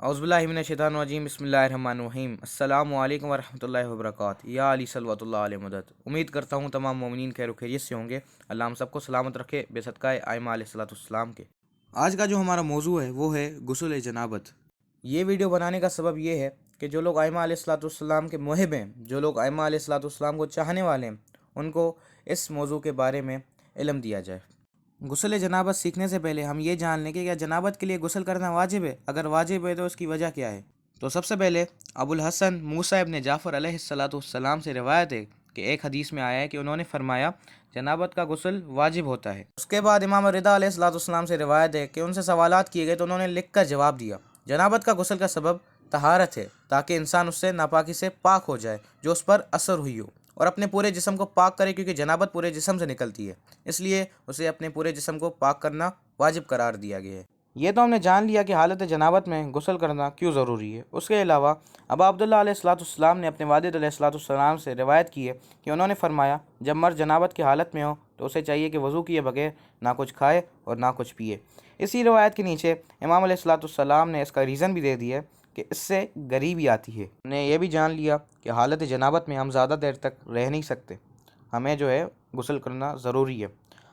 औज़ुबिल्लाहिमिनश्शैतानिर्रजीम बिस्मिल्लाहिर्रहमानिर्रहीम अस्सलामु अलैकुम वरहमतुल्लाहि वबरकातुहू। या अली सल्लल्लाहु अलैहि मदद। उम्मीद करता हूँ तमाम मोमिनीन खैर खैरियत से होंगे। अल्लाह हम सबको सलामत रखे बेसदक़ाए आइमा अलैहिस्सलाम के। आज का जो हमारा मौजू है वो है गुस्ल जनाबत। ये वीडियो बनाने का सबब ये है कि जो लोग आइमा अलैहिस्सलाम के मुहिब हैं, जो लोग आइमा अलैहिस्सलाम को चाहने वाले हैं, उनको इस मौजू के बारे में इल्म दिया जाए। गुस्ल जनाबत सीखने से पहले हम ये जान लें कि क्या जनाबत के लिए गुस्ल करना वाजिब है। अगर वाजिब है तो उसकी वजह क्या है। तो सबसे पहले अबुल हसन मूसा इब्न जाफ़र अलैहिस्सलाम से रिवायत है कि एक हदीस में आया है कि उन्होंने फरमाया जनाबत का गुस्ल वाजिब होता है। उसके बाद इमाम रिदा अलैहिस्सलाम से रिवायत है कि उनसे सवालात किए गए तो उन्होंने लिख कर जवाब दिया जनाबत का गुस्ल का सबब तहारत है, ताकि इंसान उससे नापाकी से पाक हो जाए जो उस पर असर हुई हो, और अपने पूरे जिस्म को पाक करे, क्योंकि जनाबत पूरे जिस्म से निकलती है, इसलिए उसे अपने पूरे जिस्म को पाक करना वाजिब करार दिया गया है। ये तो हमने जान लिया कि हालत जनाबत में गुस्ल करना क्यों ज़रूरी है। उसके अलावा अबा अब्दुल्लाह अलैहिस्सलाम ने अपने वालिद अलैहिस्सलाम से रिवायत की है कि उन्होंने फरमाया जब मर्द जनाबत की हालत में हो तो उसे चाहिए कि वज़ू किए बगैर ना कुछ खाए और ना कुछ पिए। इसी रिवायत के नीचे इमाम अलैहिस्सलाम ने इसका रीज़न भी दे दिया है कि इससे गरीबी आती है। हमने ये भी जान लिया कि हालत जनाबत में हम ज़्यादा देर तक रह नहीं सकते, हमें जो है गुस्ल करना ज़रूरी है।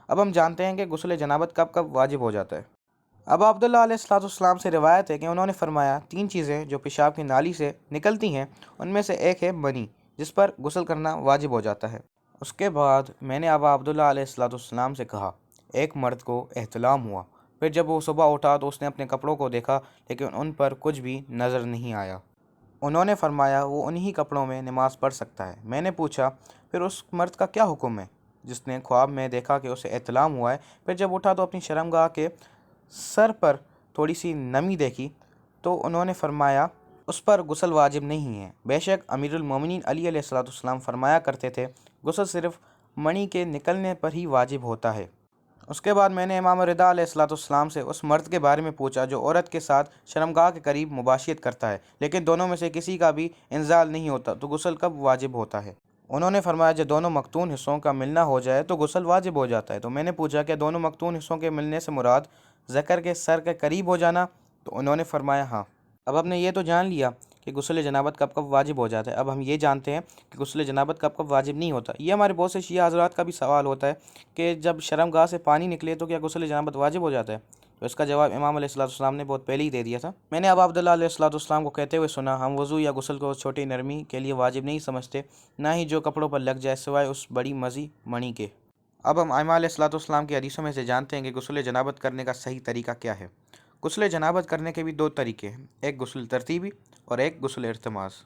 अब हम जानते हैं कि गुस्ल जनाबत कब कब वाजिब हो जाता है। अब अब्दुल्लाह अलैहिस्सलाम से रिवायत है कि उन्होंने फरमाया तीन चीज़ें जो पेशाब की नाली से निकलती हैं, उनमें से एक है मनी, जिस पर गुस्ल करना वाजिब हो जाता है। उसके बाद मैंने अबा अब्दुल्लाह अलैहिस्सलाम से कहा एक मर्द को एहतलाम हुआ, फिर जब वो सुबह उठा तो उसने अपने कपड़ों को देखा, लेकिन उन पर कुछ भी नज़र नहीं आया। उन्होंने फरमाया वो उन्हीं कपड़ों में नमाज़ पढ़ सकता है। मैंने पूछा फिर उस मर्द का क्या हुक्म है जिसने ख्वाब में देखा कि उसे एहतलाम हुआ है, फिर जब उठा तो अपनी शर्मगाह के सर पर थोड़ी सी नमी देखी, तो उन्होंने फरमाया उस पर गुस्ल वाजिब नहीं है। बेशक अमीरुल मोमिनीन अली अलैहिस्सलाम फरमाया करते थे गुस्ल सिर्फ़ मणि के निकलने पर ही वाजिब होता है। उसके बाद मैंने इमाम रिदा अलैहिस्सलाम से उस मर्द के बारे में पूछा जो औरत के साथ शर्मगाह के करीब मुबाशियत करता है, लेकिन दोनों में से किसी का भी इंजाल नहीं होता, तो गुस्ल कब वाजिब होता है। उन्होंने फरमाया जब दोनों मखतून हिस्सों का मिलना हो जाए तो गुस्ल वाजिब हो जाता है। तो मैंने पूछा क्या दोनों मखतून हिस्सों के मिलने से मुराद ज़कर के सर के करीब हो जाना, तो उन्होंने फरमाया हाँ। अब आपने ये तो जान लिया कि गुस्ल जनाबत कब कब वाजिब हो जाता है। अब हम ये जानते हैं कि गुस्ल जनाबत कब कब वाजिब नहीं होता। ये हमारे बहुत से शिया हज़रात का भी सवाल होता है कि जब शर्मगाह से पानी निकले तो क्या गुस्ल जनाबत वाजिब हो जाता है। तो इसका जवाब इमाम अलैहिस्सलाम ने बहुत पहले ही दे दिया था। मैंने अबा अब्दुल्लाह अलैहिस्सलाम को कहते हुए सुना हम वज़ू या गुस्ल को छोटी नरमी के लिए वाजिब नहीं समझते, ना ही जो कपड़ों पर लग जाए सिवाय उस बड़ी मज़ी मणि के। अब हम आइमा अलैहिस्सलाम की हदीसों में से जानते हैं कि गुस्ल जनाबत करने का सही तरीका क्या है। गुस्ल जनाबत करने के भी दो तरीके हैं, एक गुस्ल तरतीबी और एक गुस्ल इर्तिमास।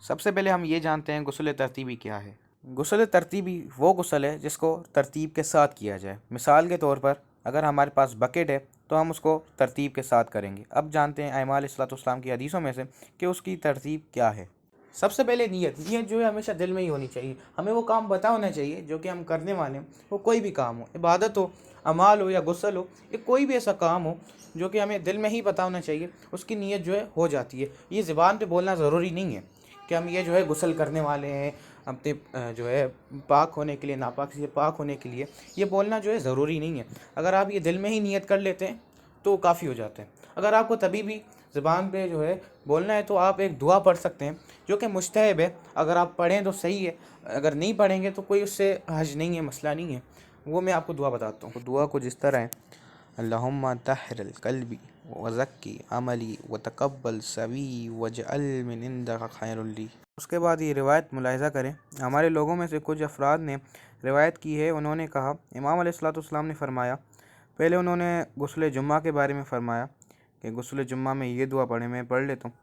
सबसे पहले हम ये जानते हैं गुस्ल तरतीबी क्या है। गुस्ल तरतीबी वो गुस्ल है जिसको तरतीब के साथ किया जाए। मिसाल के तौर पर अगर हमारे पास बकेट है तो हम उसको तरतीब के साथ करेंगे। अब जानते हैं आइमा अलैहिस्सलाम की हदीसों में से कि उसकी तरतीब क्या है। सबसे पहले नीयत जो है हमेशा दिल में ही होनी चाहिए। हमें वो काम पता होना चाहिए जो कि हम करने वाले हैं, वो कोई भी काम हो, इबादत हो, अमाल हो या गुस्ल हो, या कोई भी ऐसा काम हो जो कि हमें दिल में ही पता होना चाहिए, उसकी नीयत जो है हो जाती है। ये ज़बान पे बोलना ज़रूरी नहीं है कि हम ये जो है गुस्ल करने वाले हैं अपने जो है पाक होने के लिए, नापाक से पाक होने के लिए, ये बोलना जो है ज़रूरी नहीं है। अगर आप ये दिल में ही नीयत कर लेते हैं तो काफ़ी हो जाता है। अगर आपको तभी भी ज़बान पे जो है बोलना है तो आप एक दुआ पढ़ सकते हैं जो कि मुस्तहब है। अगर आप पढ़ें तो सही है, अगर नहीं पढ़ेंगे तो कोई उससे हर्ज नहीं है, मसला नहीं है। वो मैं आपको दुआ बताता हूँ। दुआ को जिस तरह है अल्लाहुम्मा तहरिल कल्बी वज़क्की अमली व तक़ब्बल सवी वजअल मिन इंदका खैरुल ली। उसके बाद ये रिवायत मुलाहिज़ा करें। हमारे लोगों में से कुछ अफराद ने रिवायत की है, उन्होंने कहा इमाम अलैहिस्सलाम ने फरमाया, पहले उन्होंने गुस्ल जुम्मा के बारे में फ़रमाया कि गुस्ल जुम्मा में ये दुआ पढ़े, मैं पढ़ लेता हूँ।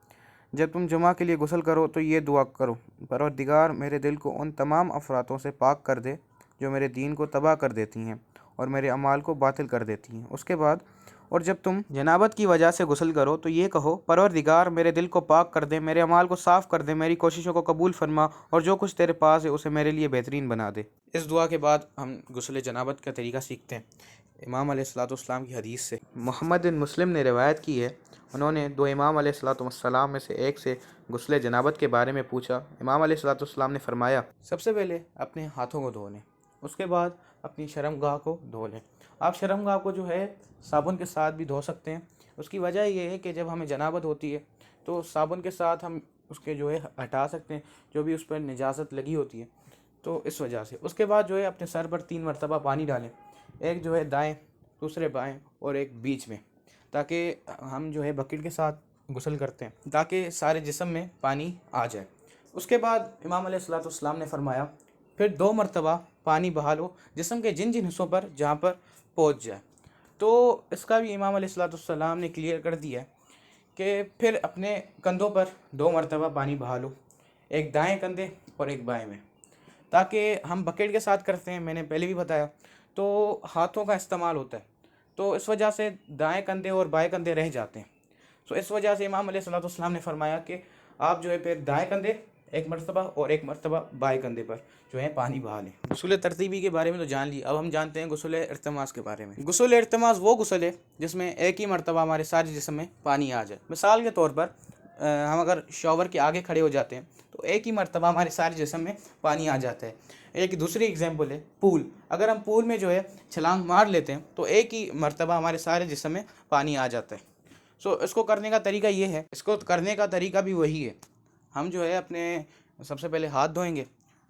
जब तुम जुमा के लिए गुस्ल करो तो ये दुआ करो, परवरदिगार मेरे दिल को उन तमाम अफरातों से पाक कर दे जो मेरे दीन को तबाह कर देती हैं और मेरे अमाल को बातिल कर देती हैं। उसके बाद और जब तुम जनाबत की वजह से गुस्ल करो तो ये कहो परवरदिगार मेरे दिल को पाक कर दे, मेरे अमाल को साफ़ कर दे, मेरी कोशिशों को कबूल फरमा और जो कुछ तेरे पास है उसे मेरे लिए बेहतरीन बना दे। इस दुआ के बाद हम गुस्ल जनाबत का तरीका सीखते हैं इमाम अलैहिस्सलाम की हदीस से। मोहम्मद बिन मुस्लिम ने रिवायत की है, उन्होंने दो इमाम अलैहिस्सलाम में से एक से गुस्ल जनाबत के बारे में पूछा। इमाम अलैहिस्सलाम ने फरमाया सबसे पहले अपने हाथों को धो लें, उसके बाद अपनी शर्मगाह को धो लें। आप शर्मगाह को जो है साबुन के साथ भी धो सकते हैं, اس کی وجہ یہ ہے کہ جب ہمیں جنابت ہوتی ہے تو صابن کے ساتھ ہم اس کے جو ہے ہٹا سکتے ہیں جو بھی اس پر نجاست لگی ہوتی ہے، تو اس وجہ سے اس کے بعد جو ہے اپنے سر پر 3 مرتبہ پانی ڈالیں، ایک جو ہے دائیں، دوسرے بائیں اور ایک بیچ میں، تاکہ ہم جو ہے بکیٹ کے ساتھ غسل کرتے ہیں تاکہ سارے جسم میں پانی آ جائے۔ اس کے بعد امام علیہ الصلوۃ والسلام نے فرمایا پھر 2 مرتبہ پانی بہا لو جسم کے جن حصوں پر جہاں پر پہنچ جائے۔ تو اس کا بھی امام علیہ الصلوۃ والسلام نے کلیئر کر دیا ہے کہ پھر اپنے کندھوں پر 2 مرتبہ پانی بہا لو، ایک دائیں کندھے اور ایک بائیں میں، تاکہ ہم بکیٹ کے ساتھ کرتے ہیں، میں نے پہلے بھی بتایا، تو ہاتھوں کا استعمال ہوتا ہے، تو اس وجہ سے دائیں کندھے اور بائیں کندھے رہ جاتے ہیں۔ تو اس وجہ سے امام علیہ الصلوۃ والسلام نے فرمایا کہ آپ جو ہے پھر دائیں کندھے 1 مرتبہ اور 1 مرتبہ بائیں کندھے پر جو ہے پانی بہا لیں۔ غسل ترتیبی کے بارے میں تو جان لی، اب ہم جانتے ہیں غسل ارتماس کے بارے میں۔ غسل ارتماس وہ غسل ہے جس میں ایک ہی مرتبہ ہمارے سارے جسم میں پانی آ جائے۔ مثال کے طور پر ہم اگر شاور کے آگے کھڑے ہو جاتے ہیں تو ایک ہی مرتبہ ہمارے سارے جسم میں پانی آ جاتا ہے۔ ایک دوسری اگزامپل ہے پول، اگر ہم پول میں جو ہے چھلانگ مار لیتے ہیں تو ایک ہی مرتبہ ہمارے سارے جسم میں پانی آ جاتا ہے۔ سو اس کو کرنے کا طریقہ یہ ہے، اس کو کرنے کا طریقہ بھی وہی ہے، ہم جو ہے اپنے سب سے پہلے ہاتھ دھوئیں گے،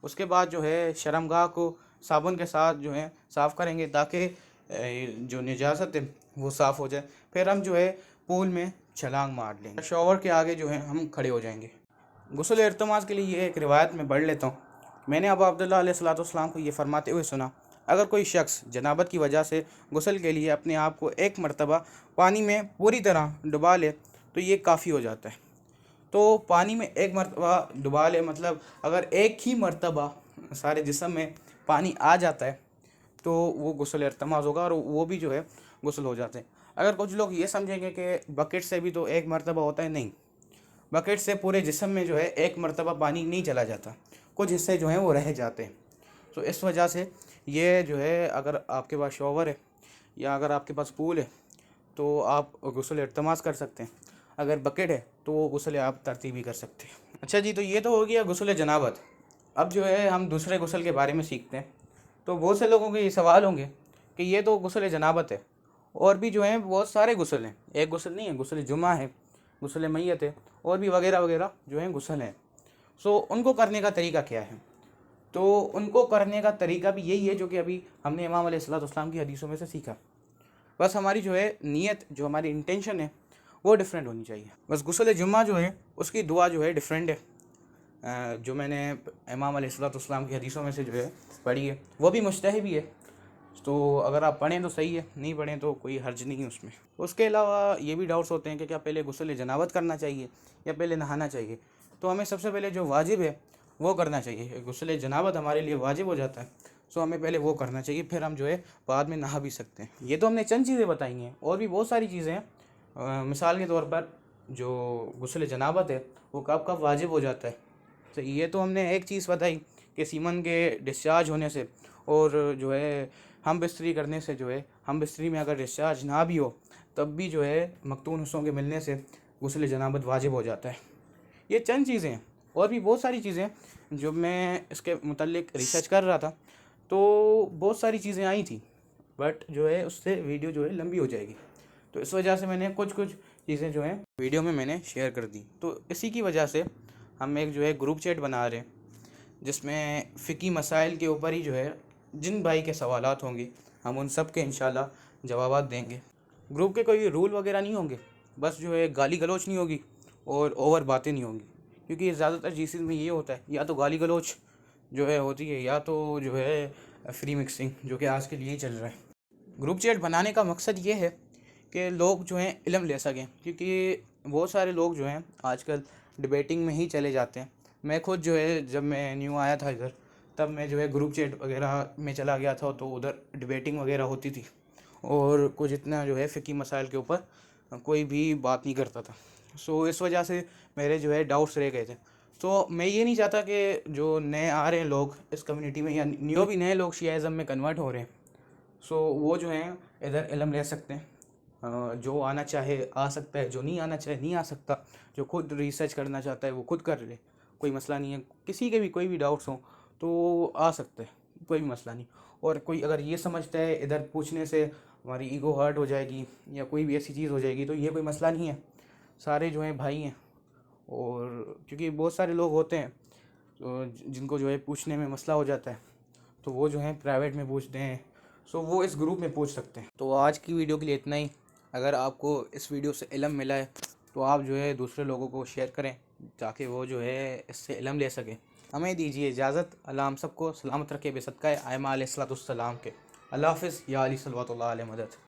اس کے بعد جو ہے شرمگاہ کو صابن کے ساتھ جو ہے صاف کریں گے تاکہ جو نجاست ہے وہ صاف ہو جائے، پھر ہم جو ہے پول میں چھلانگ مار لیں گے، شاور کے آگے جو ہے ہم کھڑے ہو جائیں گے۔ غسل ارتماس کے لیے یہ ایک روایت میں پڑھ لیتا ہوں۔ میں نے ابو عبداللہ علیہ الصلوۃ والسلام کو یہ فرماتے ہوئے سنا، اگر کوئی شخص جنابت کی وجہ سے غسل کے لیے اپنے آپ کو 1 مرتبہ پانی میں پوری طرح ڈبا لے تو یہ کافی ہو جاتا ہے۔ تو پانی میں 1 مرتبہ ڈبا لے مطلب اگر ایک ہی مرتبہ سارے جسم میں پانی آ جاتا ہے تو وہ غسل ارتماس ہوگا، اور وہ بھی جو ہے غسل ہو جاتے ہیں۔ اگر کچھ لوگ یہ سمجھیں گے کہ بکیٹ سے بھی تو 1 مرتبہ ہوتا ہے، نہیں، بکیٹ سے پورے جسم میں جو ہے 1 مرتبہ پانی نہیں چلا جاتا، کچھ حصے جو ہیں وہ رہ جاتے ہیں۔ تو اس وجہ سے یہ جو ہے اگر آپ کے پاس شاور ہے یا اگر آپ کے پاس پول ہے تو آپ غسل ارتماس کر سکتے ہیں، اگر بکیٹ ہے تو وہ غسل آپ ترتیبی کر سکتے ہیں۔ اچھا جی، تو یہ تو ہو گیا غسل جنابت۔ اب جو ہے ہم دوسرے غسل کے بارے میں سیکھتے ہیں۔ تو بہت سے لوگوں کے یہ سوال ہوں گے کہ یہ تو غسل جنابت ہے، اور بھی جو ہیں بہت سارے غسل ہیں، ایک غسل نہیں ہے، غسل جمعہ ہے، غسل میت ہے، اور بھی وغیرہ وغیرہ جو ہیں غسل ہیں۔ سو ان کو کرنے کا طریقہ کیا ہے؟ تو ان کو کرنے کا طریقہ بھی یہی ہے جو کہ ابھی ہم نے امام علیہ الصلوۃ والسلام کی حدیثوں میں سے سیکھا، بس ہماری جو ہے نیت، جو ہماری انٹینشن ہے وہ ڈیفرنٹ ہونی چاہیے۔ بس غسل جمعہ جو ہے اس کی دعا جو ہے ڈیفرنٹ ہے، جو میں نے امام علیہ الصلوۃ والسلام کی حدیثوں میں سے جو ہے پڑھی ہے، وہ بھی مشتہب بھی ہے، تو اگر آپ پڑھیں تو صحیح ہے، نہیں پڑھیں تو کوئی حرج نہیں ہے اس میں۔ اس کے علاوہ یہ بھی ڈاؤٹس ہوتے ہیں کہ کیا پہلے غسل جنابت کرنا چاہیے یا پہلے نہانا چاہیے؟ تو ہمیں سب سے پہلے جو واجب ہے وہ کرنا چاہیے۔ غسل جنابت ہمارے لیے واجب ہو جاتا ہے، سو ہمیں پہلے وہ کرنا چاہیے، پھر ہم جو ہے بعد میں نہا بھی سکتے ہیں۔ یہ تو ہم نے چند چیزیں بتائی ہیں، اور بھی بہت ساری چیزیں ہیں۔ مثال کے طور پر جو غسل جنابت ہے وہ کب کب واجب ہو جاتا ہے، تو یہ تو ہم نے ایک چیز بتائی کہ سیمن کے ڈسچارج ہونے سے، اور جو ہے ہم بستری کرنے سے، جو ہے ہم بستری میں اگر ڈسچارج نہ بھی ہو تب بھی جو ہے مختون حصوں کے ملنے سے غسل جنابت واجب ہو جاتا ہے۔ یہ چند چیزیں ہیں، اور بھی بہت ساری چیزیں جو میں اس کے متعلق ریسرچ کر رہا تھا تو بہت ساری چیزیں آئی تھیں، بٹ جو ہے اس سے ویڈیو جو ہے لمبی ہو جائے گی، تو اس وجہ سے میں نے کچھ چیزیں جو ہیں ویڈیو میں نے شیئر کر دی۔ تو اسی کی وجہ سے ہم ایک جو ہے گروپ چیٹ بنا رہے ہیں جس میں فقہی مسائل کے اوپر ہی جو ہے جن بھائی کے سوالات ہوں گے ہم ان سب کے انشاءاللہ جوابات دیں گے۔ گروپ کے کوئی رول وغیرہ نہیں ہوں گے، بس جو ہے گالی گلوچ نہیں ہوگی اور اوور باتیں نہیں ہوں گی، کیونکہ زیادہ تر چیزیں میں یہ ہوتا ہے یا تو گالی گلوچ جو ہے ہوتی ہے یا تو جو ہے فری مکسنگ، جو کہ آج کے لیے ہی چل رہا ہے۔ گروپ چیٹ بنانے کا مقصد یہ ہے کہ لوگ جو ہیں علم لے سکیں، کیونکہ بہت سارے لوگ جو ہیں آج کل ڈبیٹنگ میں ہی چلے جاتے ہیں۔ میں خود جو ہے جب میں نیو آیا تھا ادھر تب میں جو ہے گروپ چیٹ وغیرہ میں چلا گیا تھا، تو ادھر ڈبیٹنگ وغیرہ ہوتی تھی اور کچھ اتنا جو ہے فقہی مسائل کے اوپر کوئی بھی بات نہیں کرتا تھا، سو اس وجہ سے میرے جو ہے ڈاؤٹس رہ گئے تھے۔ تو میں یہ نہیں چاہتا کہ جو نئے آ رہے ہیں لوگ اس کمیونٹی میں یا نیو بھی نئے لوگ شیعہ میں کنورٹ ہو رہے ہیں، سو وہ جو ہیں ادھر علم لے سکتے ہیں، جو آنا چاہے آ سکتا ہے، جو نہیں آنا چاہے نہیں آ سکتا، جو خود ریسرچ کرنا چاہتا ہے وہ خود کر لے، کوئی مسئلہ نہیں ہے۔ کسی کے بھی کوئی بھی ڈاؤٹس ہوں تو آ سکتے ہیں، کوئی بھی مسئلہ نہیں۔ اور کوئی اگر یہ سمجھتا ہے ادھر پوچھنے سے ہماری ایگو ہرٹ ہو جائے گی یا کوئی بھی ایسی چیز ہو جائے گی، تو یہ کوئی مسئلہ نہیں ہے، سارے جو ہیں بھائی ہیں. اور کیونکہ بہت سارے لوگ ہوتے ہیں تو جن کو جو ہے پوچھنے میں مسئلہ ہو جاتا ہے، تو وہ جو ہیں پرائیویٹ میں پوچھتے ہیں، سو وہ اس گروپ میں پوچھ سکتے ہیں. تو آج کی ویڈیو کے لیے اتنا ہی. اگر آپ کو اس ویڈیو سے علم ملا ہے تو آپ جو ہے دوسرے لوگوں کو شیئر کریں تاکہ وہ جو ہے اس سے علم لے سکیں. ہمیں دیجیے اجازت. اللہ ہم سب کو سلامت رکھے بصدقہ ائمہ علیہ الصلوۃ والسلام کے. اللہ حافظ. یا علی صلوات اللہ علیہ مدد.